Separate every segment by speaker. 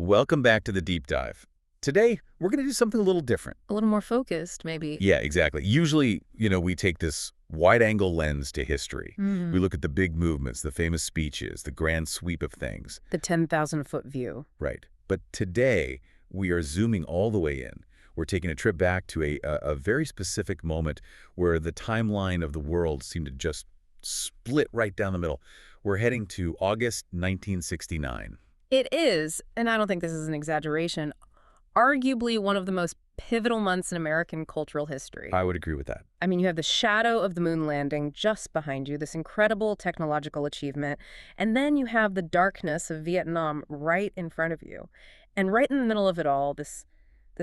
Speaker 1: Welcome back to the deep dive. Today, we're going to do something a little different.
Speaker 2: A little more focused, maybe.
Speaker 1: Yeah, exactly. Usually, we take this wide-angle lens to history. We look at the big movements, the famous speeches, the grand sweep of things.
Speaker 2: The 10,000-foot view.
Speaker 1: Right. But today, we are zooming all the way in. We're taking a trip back to a very specific moment where the timeline of the world seemed to just split right down the middle. We're heading to August 1969.
Speaker 2: It is, and I don't think this is an exaggeration, arguably one of the most pivotal months in American cultural history.
Speaker 1: I would agree with that.
Speaker 2: I mean, you have the shadow of the moon landing just behind you, this incredible technological achievement, and then you have the darkness of Vietnam right in front of you. And right in the middle of it all, this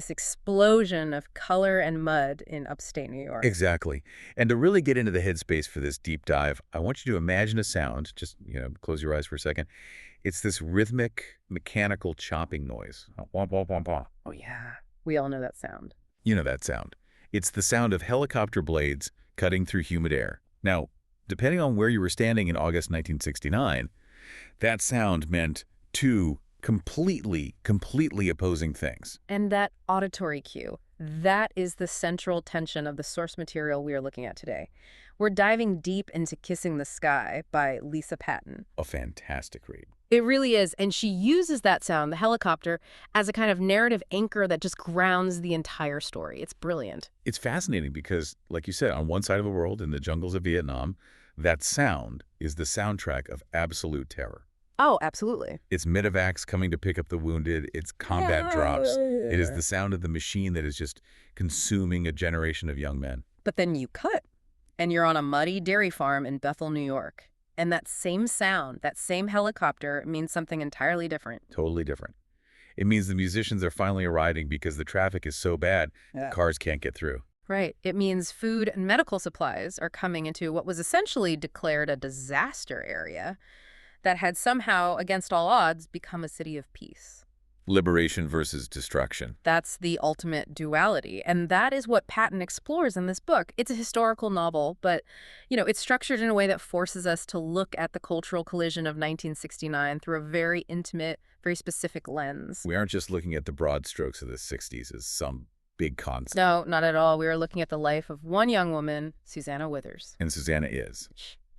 Speaker 2: explosion of color and mud in upstate New York.
Speaker 1: Exactly. And to really get into the headspace for this deep dive, I want you to imagine a sound. Just, close your eyes for a second. It's this rhythmic, mechanical chopping noise. Womp, womp, womp, womp.
Speaker 2: Oh, yeah. We all know that sound.
Speaker 1: You know that sound. It's the sound of helicopter blades cutting through humid air. Now, depending on where you were standing in August 1969, that sound meant two completely opposing things.
Speaker 2: And that auditory cue, that is the central tension of the source material we are looking at today. We're diving deep into Kissing the Sky by Lisa Patton.
Speaker 1: A fantastic read.
Speaker 2: It really is, and she uses that sound, the helicopter, as a kind of narrative anchor that just grounds the entire story. It's brilliant.
Speaker 1: It's fascinating because, like you said, on one side of the world, in the jungles of Vietnam, that sound is the soundtrack of absolute terror.
Speaker 2: Oh, absolutely.
Speaker 1: It's medevacs coming to pick up the wounded. It's combat drops. It is the sound of the machine that is just consuming a generation of young men.
Speaker 2: But then you cut, and you're on a muddy dairy farm in Bethel, New York. And that same sound, that same helicopter means something entirely different.
Speaker 1: Totally different. It means the musicians are finally arriving because the traffic is so bad, cars can't get through.
Speaker 2: Right. It means food and medical supplies are coming into what was essentially declared a disaster area that had somehow, against all odds, become a city of peace.
Speaker 1: Liberation versus destruction.
Speaker 2: That's the ultimate duality, and that is what Patton explores in this book. It's a historical novel, but, it's structured in a way that forces us to look at the cultural collision of 1969 through a very intimate, very specific lens.
Speaker 1: We aren't just looking at the broad strokes of the 60s as some big concept.
Speaker 2: No, not at all. We are looking at the life of one young woman, Susanna Withers.
Speaker 1: And Susanna is.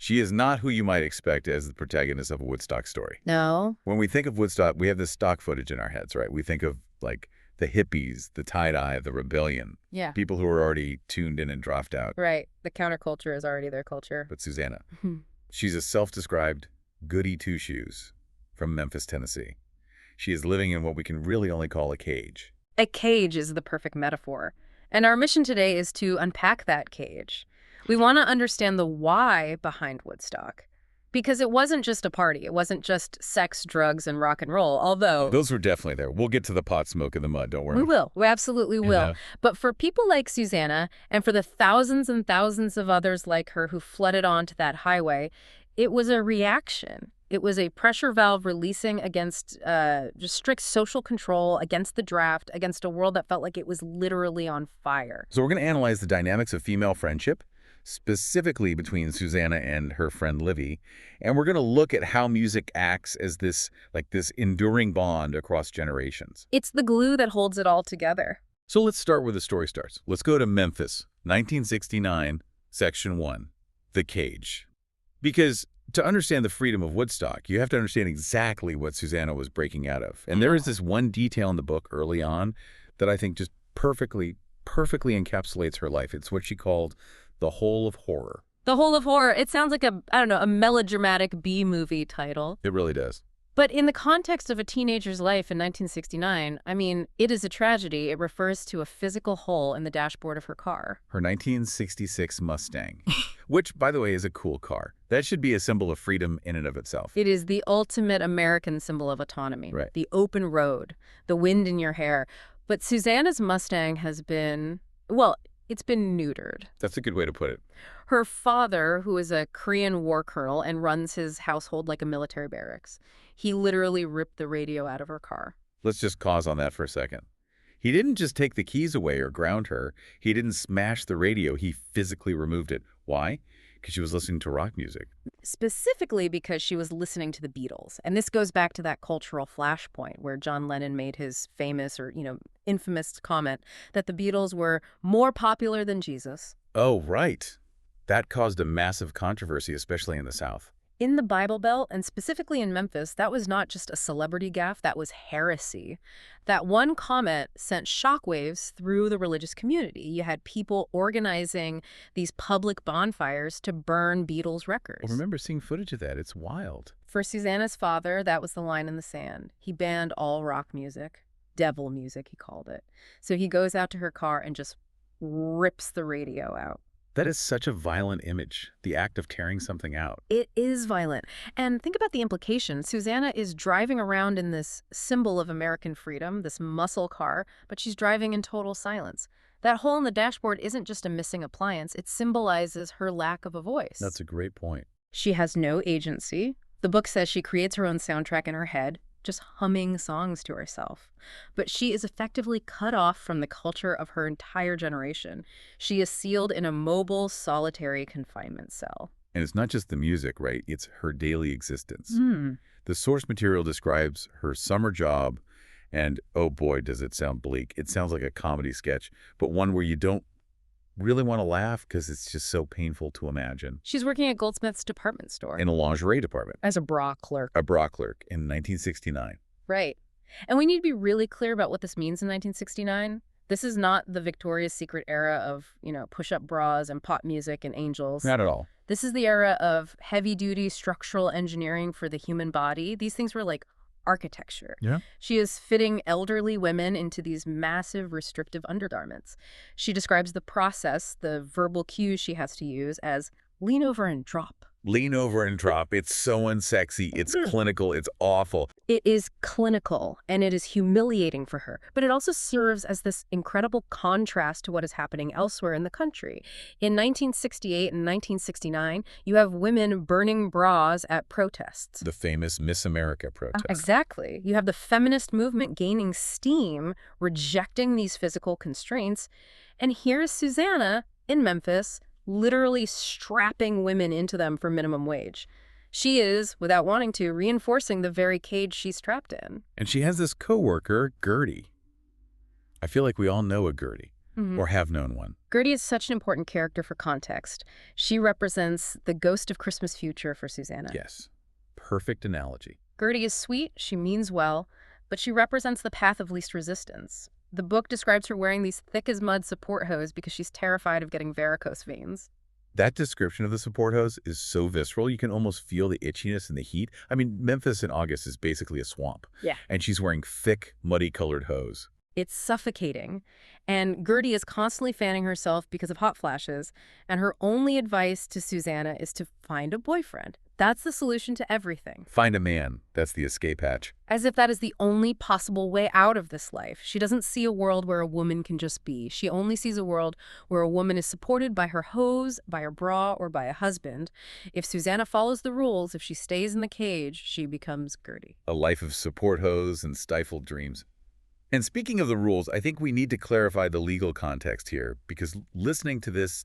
Speaker 1: She is not who you might expect as the protagonist of a Woodstock story.
Speaker 2: No.
Speaker 1: When we think of Woodstock, we have this stock footage in our heads, right? We think of, the hippies, the tie-dye, the rebellion.
Speaker 2: Yeah.
Speaker 1: People who are already tuned in and dropped out.
Speaker 2: Right. The counterculture is already their culture.
Speaker 1: But Susanna, she's a self-described goody two-shoes from Memphis, Tennessee. She is living in what we can really only call a cage.
Speaker 2: A cage is the perfect metaphor. And our mission today is to unpack that cage. We want to understand the why behind Woodstock. Because it wasn't just a party. It wasn't just sex, drugs, and rock and roll, although...
Speaker 1: Those were definitely there. We'll get to the pot, smoke, and the mud, don't worry.
Speaker 2: We will. We absolutely will. But for people like Susanna, and for the thousands and thousands of others like her who flooded onto that highway, it was a reaction. It was a pressure valve releasing against just strict social control, against the draft, against a world that felt like it was literally on fire.
Speaker 1: So we're going to analyze the dynamics of female friendship, specifically between Susanna and her friend Livy, and we're going to look at how music acts as this enduring bond across generations.
Speaker 2: It's the glue that holds it all together.
Speaker 1: So let's start where the story starts. Let's go to Memphis, 1969, Section 1, The Cage. Because to understand the freedom of Woodstock, you have to understand exactly what Susanna was breaking out of. And there is this one detail in the book early on that I think just perfectly encapsulates her life. It's what she called the Whole of Horror.
Speaker 2: The Whole of Horror. It sounds like a melodramatic B-movie title.
Speaker 1: It really does.
Speaker 2: But in the context of a teenager's life in 1969, it is a tragedy. It refers to a physical hole in the dashboard of her car.
Speaker 1: Her 1966 Mustang, which, by the way, is a cool car. That should be a symbol of freedom in and of itself.
Speaker 2: It is the ultimate American symbol of autonomy.
Speaker 1: Right.
Speaker 2: The open road, the wind in your hair. But Susanna's Mustang has been, it's been neutered.
Speaker 1: That's a good way to put it.
Speaker 2: Her father, who is a Korean war colonel and runs his household like a military barracks, he literally ripped the radio out of her car.
Speaker 1: Let's just pause on that for a second. He didn't just take the keys away or ground her. He didn't smash the radio. He physically removed it. Why? because she was listening to rock music.
Speaker 2: Specifically because she was listening to the Beatles. And this goes back to that cultural flashpoint where John Lennon made his famous or, infamous comment that the Beatles were more popular than Jesus.
Speaker 1: Oh, right. That caused a massive controversy, especially in the South.
Speaker 2: In the Bible Belt, and specifically in Memphis, that was not just a celebrity gaffe, that was heresy. That one comment sent shockwaves through the religious community. You had people organizing these public bonfires to burn Beatles records.
Speaker 1: I remember seeing footage of that. It's wild.
Speaker 2: For Susanna's father, that was the line in the sand. He banned all rock music. Devil music, he called it. So he goes out to her car and just rips the radio out.
Speaker 1: That is such a violent image, the act of tearing something out.
Speaker 2: It is violent. And think about the implication. Susanna is driving around in this symbol of American freedom, this muscle car, but she's driving in total silence. That hole in the dashboard isn't just a missing appliance. It symbolizes her lack of a voice.
Speaker 1: That's a great point.
Speaker 2: She has no agency. The book says she creates her own soundtrack in her head, just humming songs to herself. But she is effectively cut off from the culture of her entire generation. She is sealed in a mobile, solitary confinement cell.
Speaker 1: And it's not just the music, right? It's her daily existence.
Speaker 2: Hmm.
Speaker 1: The source material describes her summer job, and oh boy, does it sound bleak. It sounds like a comedy sketch, but one where you don't really want to laugh because it's just so painful to imagine.
Speaker 2: She's working at Goldsmith's department store.
Speaker 1: In a lingerie department.
Speaker 2: As a bra clerk.
Speaker 1: A bra clerk in 1969.
Speaker 2: Right. And we need to be really clear about what this means in 1969. This is not the Victoria's Secret era of, push-up bras and pop music and angels.
Speaker 1: Not at all.
Speaker 2: This is the era of heavy-duty structural engineering for the human body. These things were like architecture.
Speaker 1: Yeah.
Speaker 2: She is fitting elderly women into these massive restrictive undergarments. She describes the process, the verbal cues she has to use, as lean over and drop.
Speaker 1: Lean over and drop. It's so unsexy. It's clinical. It's awful.
Speaker 2: It is clinical, and it is humiliating for her. But it also serves as this incredible contrast to what is happening elsewhere in the country. In 1968 and 1969, you have women burning bras at protests.
Speaker 1: The famous Miss America protest.
Speaker 2: Exactly. You have the feminist movement gaining steam, rejecting these physical constraints. And here's Susanna in Memphis, literally strapping women into them for minimum wage. She is, without wanting to, reinforcing the very cage she's trapped in.
Speaker 1: And she has this coworker, Gertie. I feel like we all know a Gertie, or have known one.
Speaker 2: Gertie is such an important character for context. She represents the ghost of Christmas future for Susanna.
Speaker 1: Yes. Perfect analogy.
Speaker 2: Gertie is sweet, she means well, but she represents the path of least resistance. The book describes her wearing these thick-as-mud support hose because she's terrified of getting varicose veins.
Speaker 1: That description of the support hose is so visceral, you can almost feel the itchiness and the heat. I mean, Memphis in August is basically a swamp.
Speaker 2: Yeah.
Speaker 1: And she's wearing thick, muddy-colored hose.
Speaker 2: It's suffocating. And Gertie is constantly fanning herself because of hot flashes, and her only advice to Susanna is to find a boyfriend. That's the solution to everything.
Speaker 1: Find a man. That's the escape hatch.
Speaker 2: As if that is the only possible way out of this life. She doesn't see a world where a woman can just be. She only sees a world where a woman is supported by her hose, by her bra, or by a husband. If Susanna follows the rules, if she stays in the cage, she becomes Gertie.
Speaker 1: A life of support hose and stifled dreams. And speaking of the rules, I think we need to clarify the legal context here, because listening to this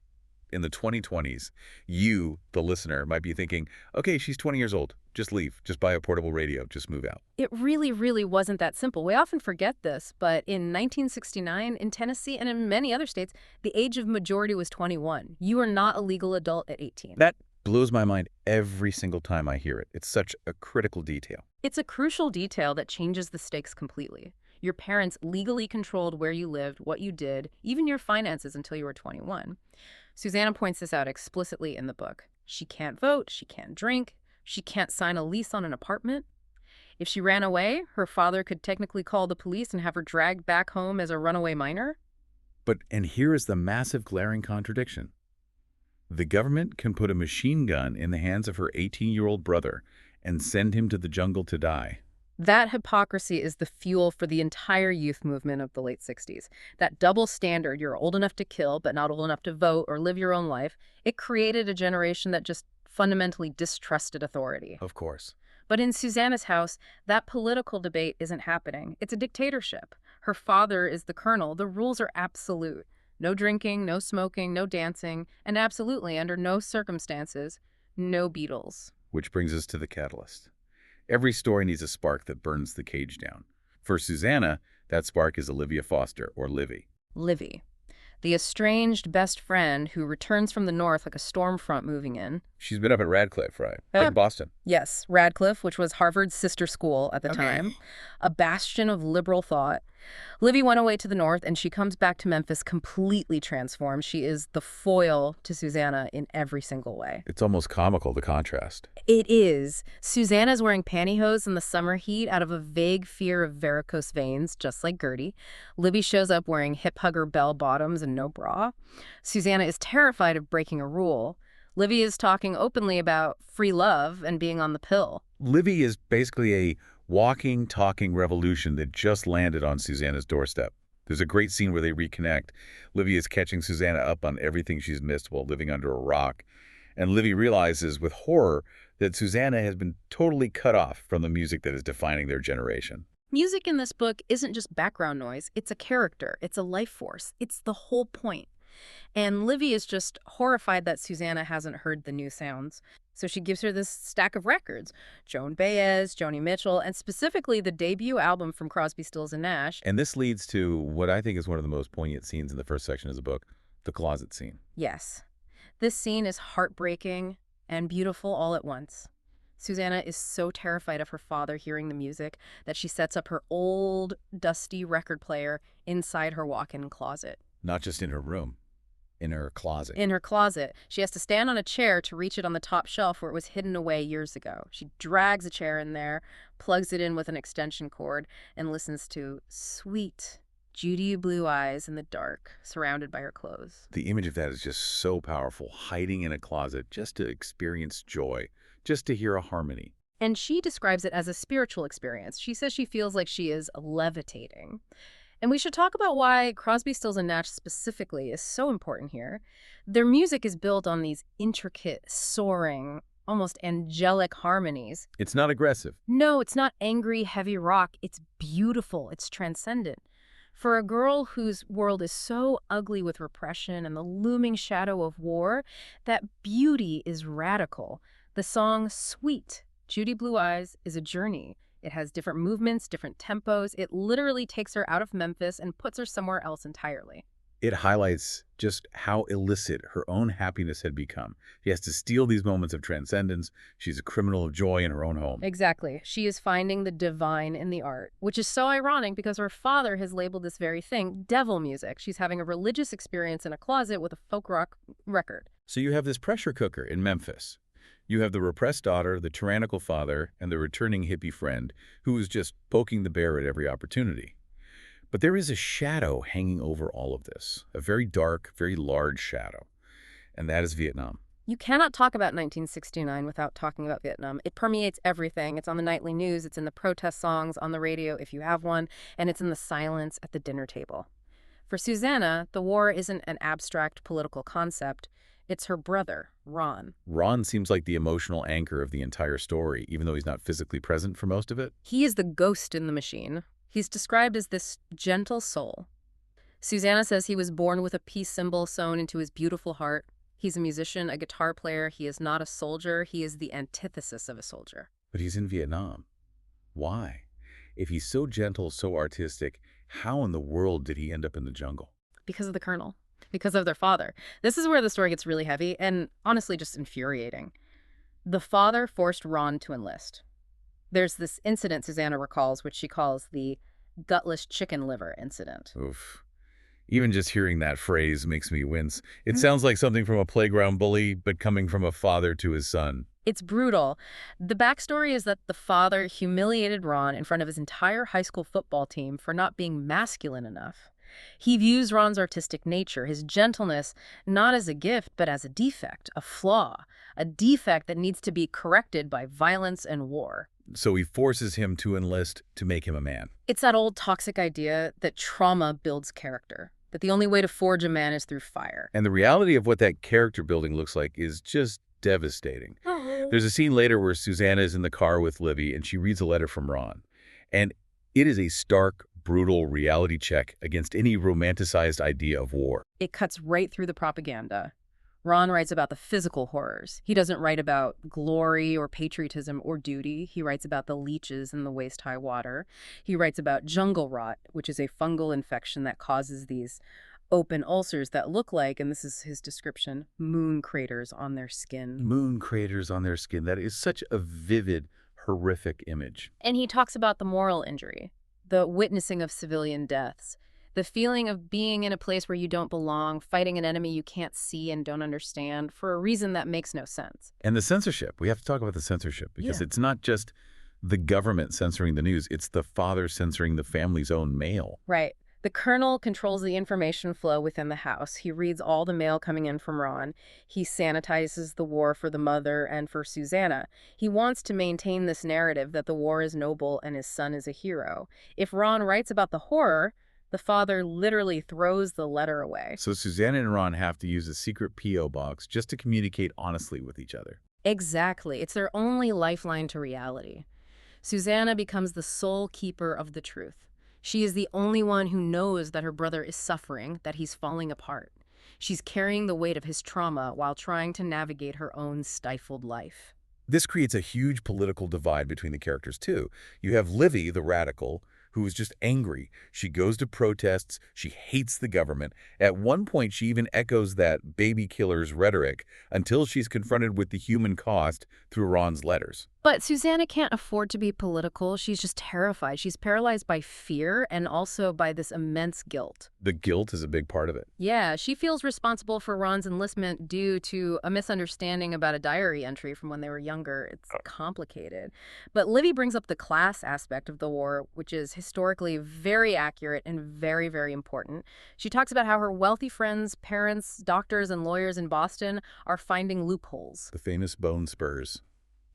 Speaker 1: in the 2020s, you, the listener, might be thinking, okay, she's 20 years old. Just leave. Just buy a portable radio. Just move out.
Speaker 2: It really, really wasn't that simple. We often forget this, but in 1969, in Tennessee and in many other states, the age of majority was 21. You are not a legal adult at 18.
Speaker 1: That blows my mind every single time I hear it. It's such a critical detail.
Speaker 2: It's a crucial detail that changes the stakes completely. Your parents legally controlled where you lived, what you did, even your finances until you were 21. Susanna points this out explicitly in the book. She can't vote, she can't drink, she can't sign a lease on an apartment. If she ran away, her father could technically call the police and have her dragged back home as a runaway minor.
Speaker 1: And here is the massive glaring contradiction. The government can put a machine gun in the hands of her 18-year-old brother and send him to the jungle to die.
Speaker 2: That hypocrisy is the fuel for the entire youth movement of the late 60s. That double standard, you're old enough to kill but not old enough to vote or live your own life, it created a generation that just fundamentally distrusted authority.
Speaker 1: Of course.
Speaker 2: But in Susanna's house, that political debate isn't happening. It's a dictatorship. Her father is the colonel. The rules are absolute. No drinking, no smoking, no dancing, and absolutely, under no circumstances, no Beatles.
Speaker 1: Which brings us to the catalyst. Every story needs a spark that burns the cage down. For Susanna, that spark is Olivia Foster, or Livy.
Speaker 2: Livy, the estranged best friend who returns from the north like a storm front moving in.
Speaker 1: She's been up at Radcliffe, right? Like Boston.
Speaker 2: Yes, Radcliffe, which was Harvard's sister school at the time, a bastion of liberal thought. Livy went away to the north, and she comes back to Memphis completely transformed. She is the foil to Susanna in every single way.
Speaker 1: It's almost comical, the contrast.
Speaker 2: It is. Susanna's wearing pantyhose in the summer heat out of a vague fear of varicose veins, just like Gertie. Livy shows up wearing hip-hugger bell-bottoms and no bra. Susanna is terrified of breaking a rule. Livy is talking openly about free love and being on the pill.
Speaker 1: Livy is basically a walking, talking revolution that just landed on Susanna's doorstep. There's a great scene where they reconnect. Livy is catching Susanna up on everything she's missed while living under a rock. And Livy realizes with horror that Susanna has been totally cut off from the music that is defining their generation.
Speaker 2: Music in this book isn't just background noise. It's a character. It's a life force. It's the whole point. And Livy is just horrified that Susanna hasn't heard the new sounds. So she gives her this stack of records, Joan Baez, Joni Mitchell, and specifically the debut album from Crosby, Stills, and Nash.
Speaker 1: And this leads to what I think is one of the most poignant scenes in the first section of the book, the closet scene.
Speaker 2: Yes. This scene is heartbreaking and beautiful all at once. Susanna is so terrified of her father hearing the music that she sets up her old, dusty record player inside her walk-in closet.
Speaker 1: Not just in her room. In her closet.
Speaker 2: In her closet. She has to stand on a chair to reach it on the top shelf where it was hidden away years ago. She drags a chair in there, plugs it in with an extension cord, and listens to sweet Judy Blue Eyes in the dark, surrounded by her clothes.
Speaker 1: The image of that is just so powerful, hiding in a closet just to experience joy, just to hear a harmony.
Speaker 2: And she describes it as a spiritual experience. She says she feels like she is levitating. And we should talk about why Crosby, Stills, and Nash specifically is so important here. Their music is built on these intricate, soaring, almost angelic harmonies.
Speaker 1: It's not aggressive.
Speaker 2: No, it's not angry, heavy rock. It's beautiful. It's transcendent. For a girl whose world is so ugly with repression and the looming shadow of war, that beauty is radical. The song Sweet, Judy Blue Eyes, is a journey. It has different movements, different tempos. It literally takes her out of Memphis and puts her somewhere else entirely.
Speaker 1: It highlights just how illicit her own happiness had become. She has to steal these moments of transcendence. She's a criminal of joy in her own home.
Speaker 2: Exactly. She is finding the divine in the art, which is so ironic because her father has labeled this very thing devil music. She's having a religious experience in a closet with a folk rock record.
Speaker 1: So you have this pressure cooker in Memphis. You have the repressed daughter, the tyrannical father, and the returning hippie friend who is just poking the bear at every opportunity. But there is a shadow hanging over all of this, a very dark, very large shadow, and that is Vietnam.
Speaker 2: You cannot talk about 1969 without talking about Vietnam. It permeates everything. It's on the nightly news, it's in the protest songs on the radio if you have one, and it's in the silence at the dinner table. For Susanna, the war isn't an abstract political concept. It's her brother, Ron.
Speaker 1: Ron seems like the emotional anchor of the entire story, even though he's not physically present for most of it.
Speaker 2: He is the ghost in the machine. He's described as this gentle soul. Susanna says he was born with a peace symbol sewn into his beautiful heart. He's a musician, a guitar player. He is not a soldier. He is the antithesis of a soldier.
Speaker 1: But he's in Vietnam. Why? If he's so gentle, so artistic, how in the world did he end up in the jungle?
Speaker 2: Because of the colonel. Because of their father. This is where the story gets really heavy and honestly just infuriating. The father forced Ron to enlist. There's this incident Susanna recalls, which she calls the gutless chicken liver incident.
Speaker 1: Oof. Even just hearing that phrase makes me wince. It sounds like something from a playground bully, but coming from a father to his son.
Speaker 2: It's brutal. The backstory is that the father humiliated Ron in front of his entire high school football team for not being masculine enough. He views Ron's artistic nature, his gentleness, not as a gift, but as a defect, a flaw, a defect that needs to be corrected by violence and war.
Speaker 1: So he forces him to enlist to make him a man.
Speaker 2: It's that old toxic idea that trauma builds character, that the only way to forge a man is through fire.
Speaker 1: And the reality of what that character building looks like is just devastating. There's a scene later where Susanna is in the car with Livy and she reads a letter from Ron. And it is a stark, brutal reality check against any romanticized idea of war.
Speaker 2: It cuts right through the propaganda. Ron writes about the physical horrors. He doesn't write about glory or patriotism or duty. He writes about the leeches in the waist-high water. He writes about jungle rot, which is a fungal infection that causes these open ulcers that look like, and this is his description, moon craters on their skin.
Speaker 1: Moon craters on their skin. That is such a vivid, horrific image.
Speaker 2: And he talks about the moral injury, the witnessing of civilian deaths, the feeling of being in a place where you don't belong, fighting an enemy you can't see and don't understand for a reason that makes no sense.
Speaker 1: And the censorship. We have to talk about the censorship because it's not just the government censoring the news. It's the father censoring the family's own mail.
Speaker 2: Right. The colonel controls the information flow within the house. He reads all the mail coming in from Ron. He sanitizes the war for the mother and for Susanna. He wants to maintain this narrative that the war is noble and his son is a hero. If Ron writes about the horror, the father literally throws the letter away.
Speaker 1: So Susanna and Ron have to use a secret P.O. box just to communicate honestly with each other.
Speaker 2: Exactly. It's their only lifeline to reality. Susanna becomes the sole keeper of the truth. She is the only one who knows that her brother is suffering, that he's falling apart. She's carrying the weight of his trauma while trying to navigate her own stifled life.
Speaker 1: This creates a huge political divide between the characters, too. You have Livy, the radical, who is just angry. She goes to protests. She hates the government. At one point, she even echoes that baby killer's rhetoric until she's confronted with the human cost through Ron's letters.
Speaker 2: But Susanna can't afford to be political. She's just terrified. She's paralyzed by fear and also by this immense guilt.
Speaker 1: The guilt is a big part of it.
Speaker 2: Yeah, she feels responsible for Ron's enlistment due to a misunderstanding about a diary entry from when they were younger. It's complicated. But Livy brings up the class aspect of the war, which is historically very accurate and very, very important. She talks about how her wealthy friends, parents, doctors, and lawyers in Boston are finding loopholes.
Speaker 1: The famous bone spurs.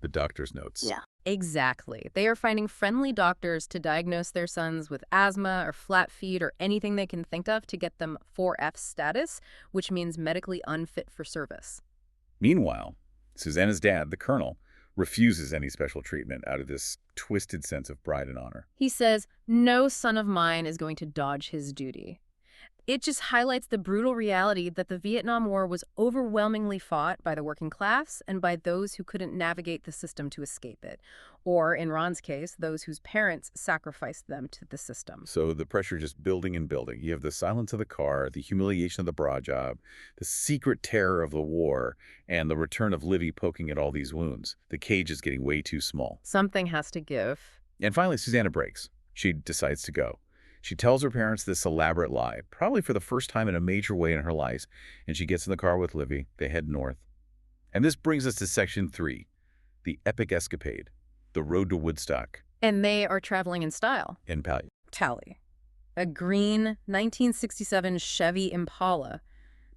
Speaker 1: The doctor's notes.
Speaker 2: Yeah. Exactly. They are finding friendly doctors to diagnose their sons with asthma or flat feet or anything they can think of to get them 4F status, which means medically unfit for service.
Speaker 1: Meanwhile, Susanna's dad, the colonel, refuses any special treatment out of this twisted sense of pride and honor.
Speaker 2: He says, no son of mine is going to dodge his duty. It just highlights the brutal reality that the Vietnam War was overwhelmingly fought by the working class and by those who couldn't navigate the system to escape it. Or, in Ron's case, those whose parents sacrificed them to the system.
Speaker 1: So the pressure just building and building. You have the silence of the car, the humiliation of the bra job, the secret terror of the war, and the return of Livy poking at all these wounds. The cage is getting way too small.
Speaker 2: Something has to give.
Speaker 1: And finally, Susanna breaks. She decides to go. She tells her parents this elaborate lie, probably for the first time in a major way in her life, and she gets in the car with Livy. They head north. And this brings us to Section 3, the epic escapade, the road to Woodstock.
Speaker 2: And they are traveling in style.
Speaker 1: In
Speaker 2: Tally. A green 1967 Chevy Impala.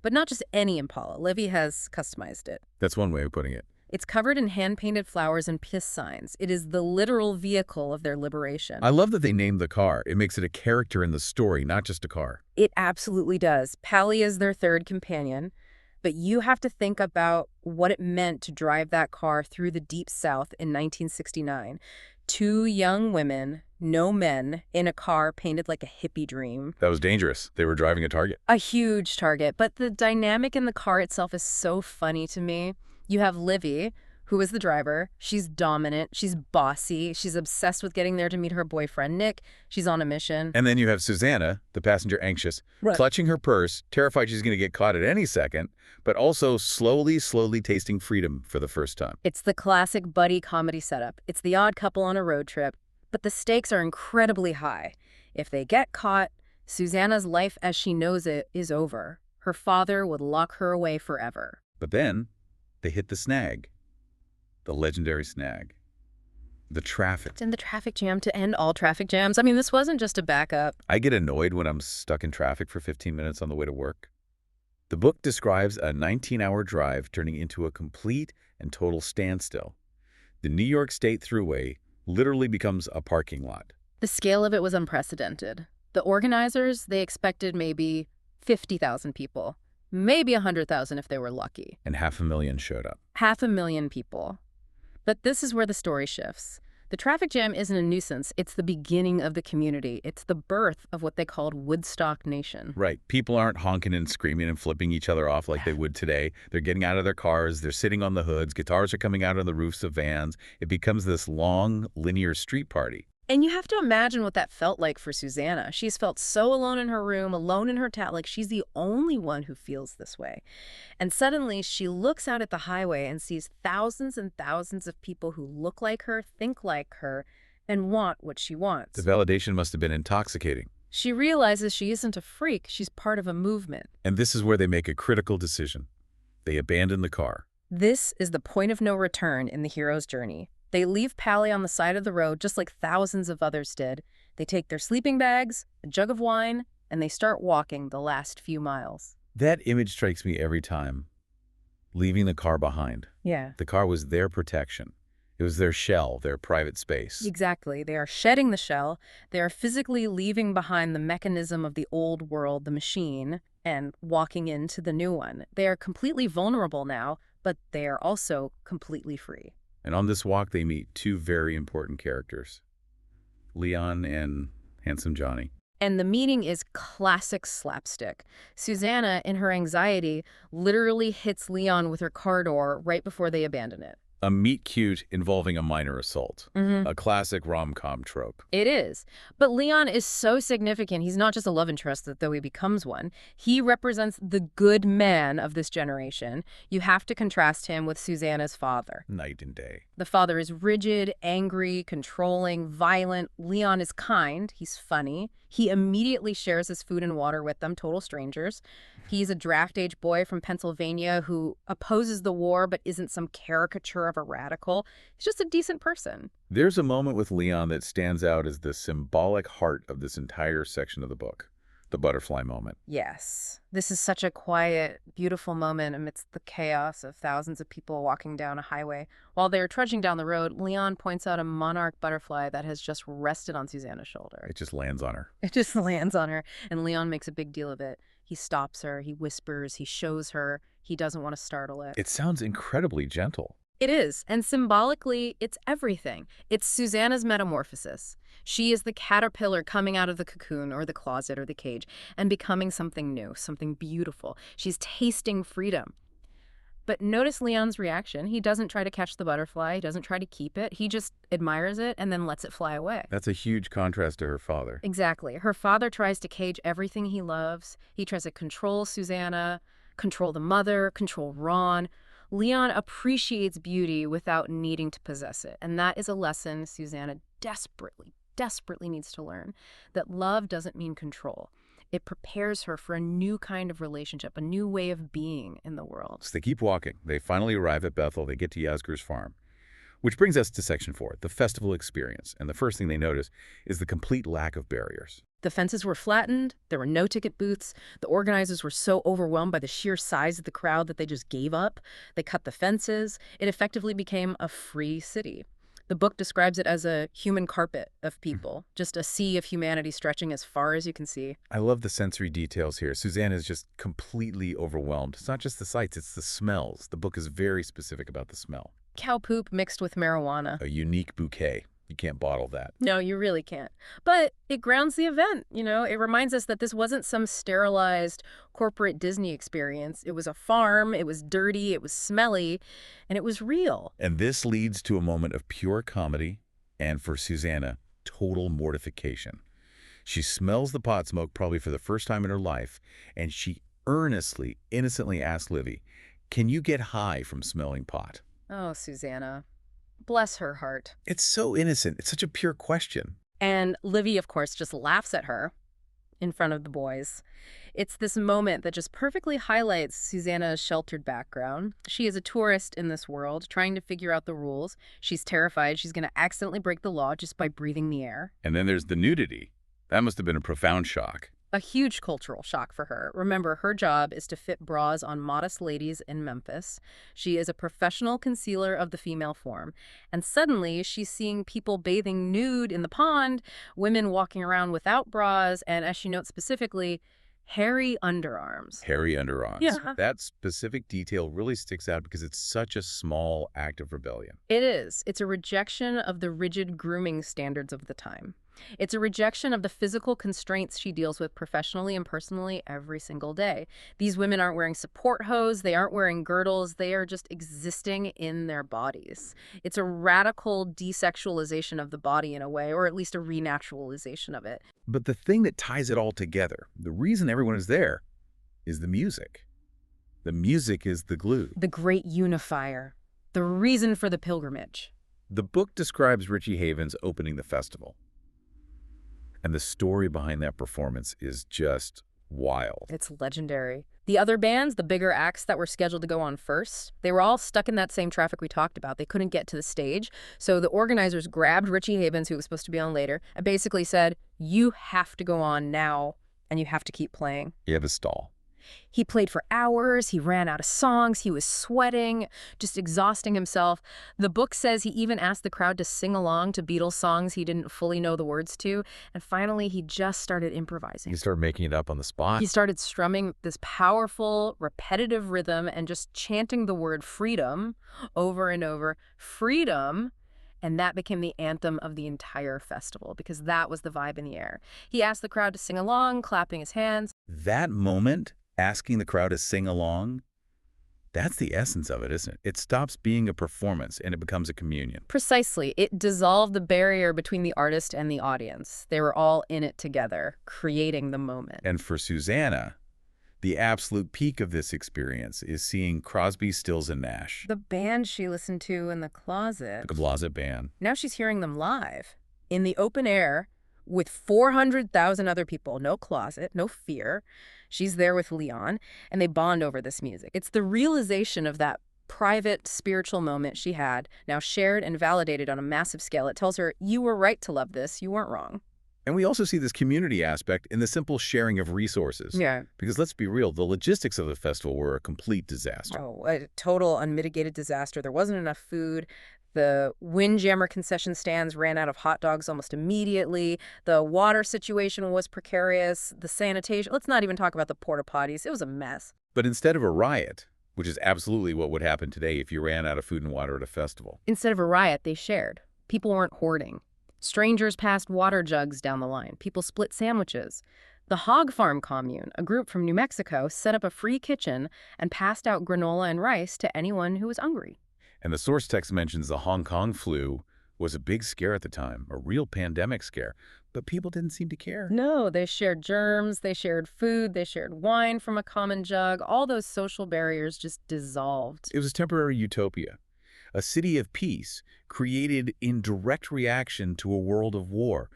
Speaker 2: But not just any Impala. Livy has customized it.
Speaker 1: That's one way of putting it.
Speaker 2: It's covered in hand-painted flowers and peace signs. It is the literal vehicle of their liberation.
Speaker 1: I love that they named the car. It makes it a character in the story, not just a car.
Speaker 2: It absolutely does. Pally is their third companion, but you have to think about what it meant to drive that car through the Deep South in 1969. 2 young women, no men, in a car painted like a hippie dream.
Speaker 1: That was dangerous. They were driving a Target.
Speaker 2: A huge Target, but the dynamic in the car itself is so funny to me. You have Livy, who is the driver. She's dominant. She's bossy. She's obsessed with getting there to meet her boyfriend, Nick. She's on a mission.
Speaker 1: And then you have Susanna, the passenger, anxious, clutching her purse, terrified she's going to get caught at any second, but also slowly tasting freedom for the first time.
Speaker 2: It's the classic buddy comedy setup. It's the odd couple on a road trip, but the stakes are incredibly high. If they get caught, Susanna's life as she knows it is over. Her father would lock her away forever.
Speaker 1: But then they hit the snag, the legendary snag, the traffic.
Speaker 2: And the traffic jam to end all traffic jams. I mean, this wasn't just a backup.
Speaker 1: I get annoyed when I'm stuck in traffic for 15 minutes on the way to work. The book describes a 19-hour drive turning into a complete and total standstill. The New York State Thruway literally becomes a parking lot.
Speaker 2: The scale of it was unprecedented. The organizers, they expected maybe 50,000 people. Maybe 100,000 if they were lucky.
Speaker 1: And 500,000 showed up.
Speaker 2: 500,000 people. But this is where the story shifts. The traffic jam isn't a nuisance. It's the beginning of the community. It's the birth of what they called Woodstock Nation.
Speaker 1: Right. People aren't honking and screaming and flipping each other off like they would today. They're getting out of their cars. They're sitting on the hoods. Guitars are coming out on the roofs of vans. It becomes this long, linear street party.
Speaker 2: And you have to imagine what that felt like for Susanna. She's felt so alone in her room, alone in her town, like she's the only one who feels this way. And suddenly she looks out at the highway and sees thousands and thousands of people who look like her, think like her, and want what she wants.
Speaker 1: The validation must have been intoxicating.
Speaker 2: She realizes she isn't a freak, she's part of a movement.
Speaker 1: And this is where they make a critical decision. They abandon the car.
Speaker 2: This is the point of no return in the hero's journey. They leave Pally on the side of the road just like thousands of others did. They take their sleeping bags, a jug of wine, and they start walking the last few miles.
Speaker 1: That image strikes me every time. Leaving the car behind.
Speaker 2: Yeah.
Speaker 1: The car was their protection. It was their shell, their private space.
Speaker 2: Exactly. They are shedding the shell. They are physically leaving behind the mechanism of the old world, the machine, and walking into the new one. They are completely vulnerable now, but they are also completely free.
Speaker 1: And on this walk, they meet two very important characters, Leon and Handsome Johnny.
Speaker 2: And the meeting is classic slapstick. Susanna, in her anxiety, literally hits Leon with her car door right before they abandon it.
Speaker 1: A meet-cute involving a minor assault.
Speaker 2: Mm-hmm.
Speaker 1: A classic rom-com trope.
Speaker 2: It is. But Leon is so significant. He's not just a love interest, though he becomes one. He represents the good man of this generation. You have to contrast him with Susanna's father.
Speaker 1: Night and day.
Speaker 2: The father is rigid, angry, controlling, violent. Leon is kind. He's funny. He immediately shares his food and water with them, total strangers. He's a draft-age boy from Pennsylvania who opposes the war but isn't some caricature of a radical. He's just a decent person.
Speaker 1: There's a moment with Leon that stands out as the symbolic heart of this entire section of the book. The butterfly moment.
Speaker 2: Yes. This is such a quiet, beautiful moment amidst the chaos of thousands of people walking down a highway. While they're trudging down the road, Leon points out a monarch butterfly that has just rested on Susanna's shoulder.
Speaker 1: It just lands on her.
Speaker 2: It just lands on her, and Leon makes a big deal of it. He stops her, he whispers, he shows her. He doesn't want to startle it.
Speaker 1: It sounds incredibly gentle.
Speaker 2: It is, and symbolically, it's everything. It's Susanna's metamorphosis. She is the caterpillar coming out of the cocoon or the closet or the cage and becoming something new, something beautiful. She's tasting freedom. But notice Leon's reaction. He doesn't try to catch the butterfly. He doesn't try to keep it. He just admires it and then lets it fly away.
Speaker 1: That's a huge contrast to her father.
Speaker 2: Exactly. Her father tries to cage everything he loves. He tries to control Susanna, control the mother, control Ron. Leon appreciates beauty without needing to possess it. And that is a lesson Susanna desperately needs to learn. That love doesn't mean control. It prepares her for a new kind of relationship, a new way of being in the world.
Speaker 1: So they keep walking. They finally arrive at Bethel. They get to Yasgur's farm. Which brings us to section 4, the festival experience. And the first thing they notice is the complete lack of barriers.
Speaker 2: The fences were flattened. There were no ticket booths. The organizers were so overwhelmed by the sheer size of the crowd that they just gave up. They cut the fences. It effectively became a free city. The book describes it as a human carpet of people, just a sea of humanity stretching as far as you can see.
Speaker 1: I love the sensory details here. Susanna is just completely overwhelmed. It's not just the sights, it's the smells. The book is very specific about the smell.
Speaker 2: Cow poop mixed with marijuana.
Speaker 1: A unique bouquet. You can't bottle that.
Speaker 2: No, you really can't. But it grounds the event, you know? It reminds us that this wasn't some sterilized corporate Disney experience. It was a farm, it was dirty, it was smelly, and it was real.
Speaker 1: And this leads to a moment of pure comedy and, for Susanna, total mortification. She smells the pot smoke probably for the first time in her life, and she earnestly, innocently asks Livy, "Can you get high from smelling pot?"
Speaker 2: Oh, Susanna. Bless her heart.
Speaker 1: It's so innocent. It's such a pure question.
Speaker 2: And Livy, of course, just laughs at her in front of the boys. It's this moment that just perfectly highlights Susanna's sheltered background. She is a tourist in this world, trying to figure out the rules. She's terrified she's going to accidentally break the law just by breathing the air.
Speaker 1: And then there's the nudity. That must have been a profound shock.
Speaker 2: A huge cultural shock for her. Remember, her job is to fit bras on modest ladies in Memphis. She is a professional concealer of the female form. And suddenly, she's seeing people bathing nude in the pond, women walking around without bras, and as she notes specifically, hairy underarms.
Speaker 1: Hairy underarms.
Speaker 2: Yeah.
Speaker 1: That specific detail really sticks out because it's such a small act of rebellion.
Speaker 2: It is. It's a rejection of the rigid grooming standards of the time. It's a rejection of the physical constraints she deals with professionally and personally every single day. These women aren't wearing support hose, they aren't wearing girdles, they are just existing in their bodies. It's a radical desexualization of the body in a way, or at least a renaturalization of it.
Speaker 1: But the thing that ties it all together, the reason everyone is there, is the music. The music is the glue.
Speaker 2: The great unifier. The reason for the pilgrimage.
Speaker 1: The book describes Richie Havens opening the festival. And the story behind that performance is just wild.
Speaker 2: It's legendary. The other bands, the bigger acts that were scheduled to go on first, they were all stuck in that same traffic we talked about. They couldn't get to the stage. So the organizers grabbed Richie Havens, who was supposed to be on later, and basically said, you have to go on now, and you have to keep playing.
Speaker 1: You have a stall.
Speaker 2: He played for hours, he ran out of songs, he was sweating, just exhausting himself. The book says he even asked the crowd to sing along to Beatles songs he didn't fully know the words to, and finally he just started improvising.
Speaker 1: He started making it up on the spot.
Speaker 2: He started strumming this powerful, repetitive rhythm and just chanting the word freedom over and over. Freedom! And that became the anthem of the entire festival because that was the vibe in the air. He asked the crowd to sing along, clapping his hands.
Speaker 1: That moment, asking the crowd to sing along, that's the essence of it, isn't it? It stops being a performance and it becomes a communion.
Speaker 2: Precisely. It dissolved the barrier between the artist and the audience. They were all in it together, creating the moment.
Speaker 1: And for Susanna, the absolute peak of this experience is seeing Crosby, Stills, and Nash.
Speaker 2: The band she listened to in the closet.
Speaker 1: The closet band.
Speaker 2: Now she's hearing them live, in the open air, with 400,000 other people. No closet, no fear. She's there with Leon, and they bond over this music. It's the realization of that private, spiritual moment she had, now shared and validated on a massive scale. It tells her, you were right to love this. You weren't wrong.
Speaker 1: And we also see this community aspect in the simple sharing of resources.
Speaker 2: Yeah.
Speaker 1: Because let's be real, the logistics of the festival were a complete disaster.
Speaker 2: Oh, a total unmitigated disaster. There wasn't enough food. The Windjammer concession stands ran out of hot dogs almost immediately. The water situation was precarious. The sanitation, let's not even talk about the porta potties. It was a mess.
Speaker 1: But instead of a riot, which is absolutely what would happen today if you ran out of food and water at a festival.
Speaker 2: Instead of a riot, they shared. People weren't hoarding. Strangers passed water jugs down the line. People split sandwiches. The Hog Farm Commune, a group from New Mexico, set up a free kitchen and passed out granola and rice to anyone who was hungry.
Speaker 1: And the source text mentions the Hong Kong flu was a big scare at the time, a real pandemic scare, but people didn't seem to care.
Speaker 2: No, they shared germs, they shared food, they shared wine from a common jug. All those social barriers just dissolved.
Speaker 1: It was temporary utopia, a city of peace created in direct reaction to a world of war.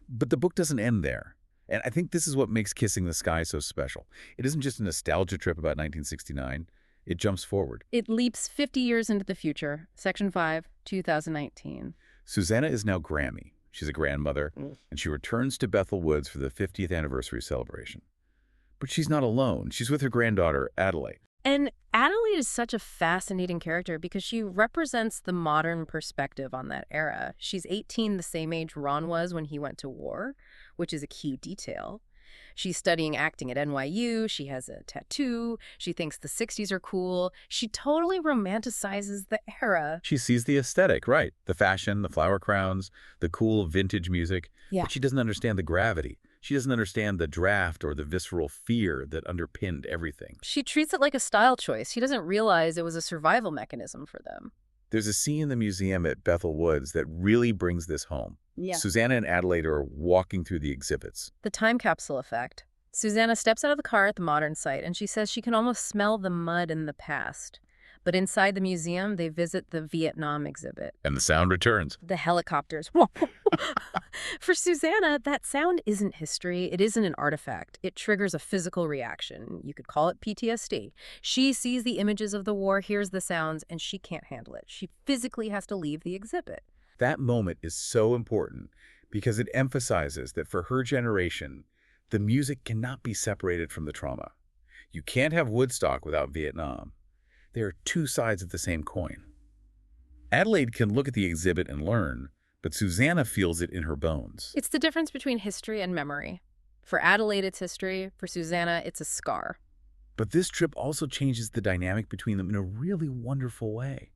Speaker 1: But the book doesn't end there. And I think this is what makes Kissing the Sky so special. It isn't just a nostalgia trip about 1969. It jumps forward.
Speaker 2: It leaps 50 years into the future. Section 5, 2019.
Speaker 1: Susanna is now Grammy. She's a grandmother, and she returns to Bethel Woods for the 50th anniversary celebration. But she's not alone. She's with her granddaughter, Adelaide.
Speaker 2: And Adelaide is such a fascinating character because she represents the modern perspective on that era. She's 18, the same age Ron was when he went to war, which is a key detail. She's studying acting at NYU. She has a tattoo. She thinks the 60s are cool. She totally romanticizes the era.
Speaker 1: She sees the aesthetic, right? The fashion, the flower crowns, the cool vintage music.
Speaker 2: Yeah.
Speaker 1: But she doesn't understand the gravity. She doesn't understand the draft or the visceral fear that underpinned everything.
Speaker 2: She treats it like a style choice. She doesn't realize it was a survival mechanism for them.
Speaker 1: There's a scene in the museum at Bethel Woods that really brings this home.
Speaker 2: Yeah.
Speaker 1: Susanna and Adelaide are walking through the exhibits.
Speaker 2: The time capsule effect. Susanna steps out of the car at the modern site, and she says she can almost smell the mud in the past. But inside the museum, they visit the Vietnam exhibit.
Speaker 1: And the sound returns.
Speaker 2: The helicopters. For Susanna, that sound isn't history. It isn't an artifact. It triggers a physical reaction. You could call it PTSD. She sees the images of the war, hears the sounds, and she can't handle it. She physically has to leave the exhibit.
Speaker 1: That moment is so important because it emphasizes that for her generation, the music cannot be separated from the trauma. You can't have Woodstock without Vietnam. There are two sides of the same coin. Adelaide can look at the exhibit and learn, but Susanna feels it in her bones.
Speaker 2: It's the difference between history and memory. For Adelaide, it's history. For Susanna, it's a scar.
Speaker 1: But this trip also changes the dynamic between them in a really wonderful way.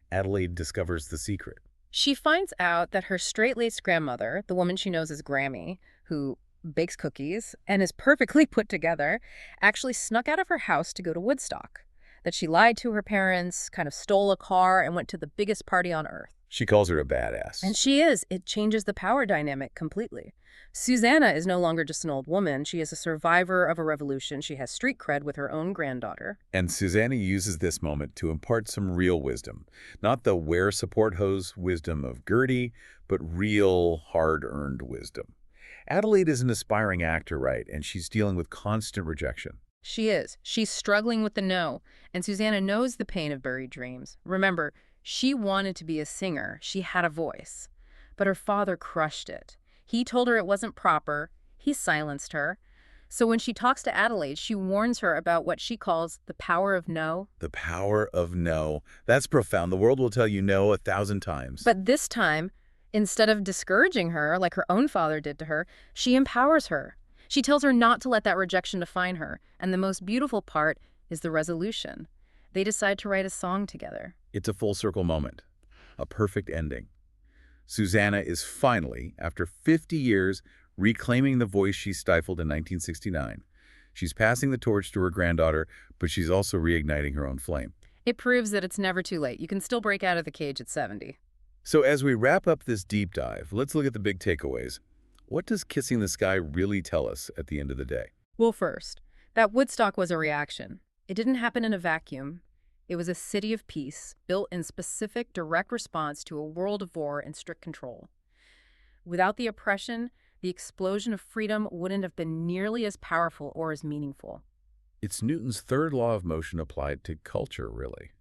Speaker 1: Adelaide discovers the secret.
Speaker 2: She finds out that her straight-laced grandmother, the woman she knows as Grammy, who bakes cookies and is perfectly put together, actually snuck out of her house to go to Woodstock. That she lied to her parents, kind of stole a car, and went to the biggest party on earth.
Speaker 1: She calls her a badass.
Speaker 2: And she is. It changes the power dynamic completely. Susanna is no longer just an old woman. She is a survivor of a revolution. She has street cred with her own granddaughter.
Speaker 1: And Susanna uses this moment to impart some real wisdom. Not the wear support hose wisdom of Gertie, but real, hard-earned wisdom. Adelaide is an aspiring actor, right? And she's dealing with constant rejection.
Speaker 2: She is. She's struggling with the no. And Susanna knows the pain of buried dreams. Remember, she wanted to be a singer. She had a voice. But her father crushed it. He told her it wasn't proper. He silenced her. So when she talks to Adelaide, she warns her about what she calls the power of no.
Speaker 1: The power of no. That's profound. The world will tell you no 1,000 times.
Speaker 2: But this time, instead of discouraging her like her own father did to her, she empowers her. She tells her not to let that rejection define her. And the most beautiful part is the resolution. They decide to write a song together.
Speaker 1: It's a full circle moment. A perfect ending. Susanna is finally, after 50 years, reclaiming the voice she stifled in 1969. She's passing the torch to her granddaughter, but she's also reigniting her own flame.
Speaker 2: It proves that it's never too late. You can still break out of the cage at 70.
Speaker 1: So as we wrap up this deep dive, let's look at the big takeaways. What does Kissing the Sky really tell us at the end of the day?
Speaker 2: Well, first, that Woodstock was a reaction. It didn't happen in a vacuum. It was a city of peace, built in specific, direct response to a world of war and strict control. Without the oppression, the explosion of freedom wouldn't have been nearly as powerful or as meaningful.
Speaker 1: It's Newton's third law of motion applied to culture, really.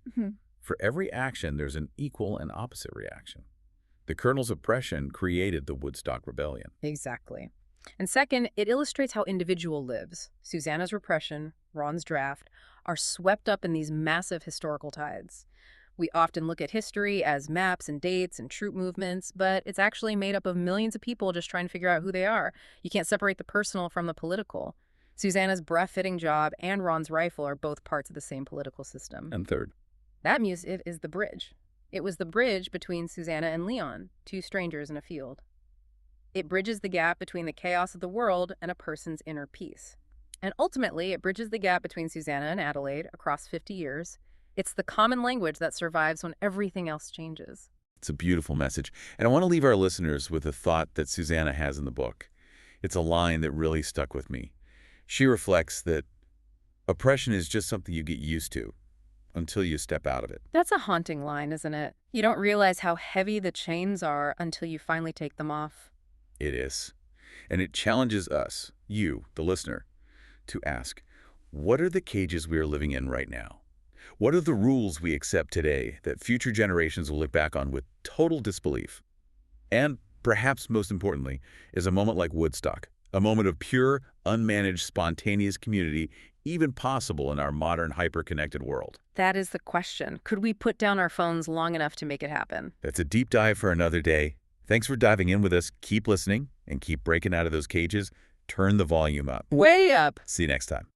Speaker 1: For every action, there's an equal and opposite reaction. The Colonel's oppression created the Woodstock Rebellion.
Speaker 2: Exactly. And second, it illustrates how individual lives, Susanna's repression, Ron's draft, are swept up in these massive historical tides. We often look at history as maps and dates and troop movements, but it's actually made up of millions of people just trying to figure out who they are. You can't separate the personal from the political. Susanna's breath-fitting job and Ron's rifle are both parts of the same political system.
Speaker 1: And third,
Speaker 2: that music is the bridge. It was the bridge between Susanna and Leon, two strangers in a field. It bridges the gap between the chaos of the world and a person's inner peace. And ultimately, it bridges the gap between Susanna and Adelaide across 50 years. It's the common language that survives when everything else changes.
Speaker 1: It's a beautiful message. And I want to leave our listeners with a thought that Susanna has in the book. It's a line that really stuck with me. She reflects that oppression is just something you get used to until you step out of it.
Speaker 2: That's a haunting line, isn't it? You don't realize how heavy the chains are until you finally take them off.
Speaker 1: It is. And it challenges us, you, the listener, to ask, what are the cages we are living in right now? What are the rules we accept today that future generations will look back on with total disbelief? And perhaps most importantly, is a moment like Woodstock, a moment of pure, unmanaged, spontaneous community, even possible in our modern, hyper-connected world.
Speaker 2: That is the question. Could we put down our phones long enough to make it happen?
Speaker 1: That's a deep dive for another day. Thanks for diving in with us. Keep listening and keep breaking out of those cages. Turn the volume up.
Speaker 2: Way up.
Speaker 1: See you next time.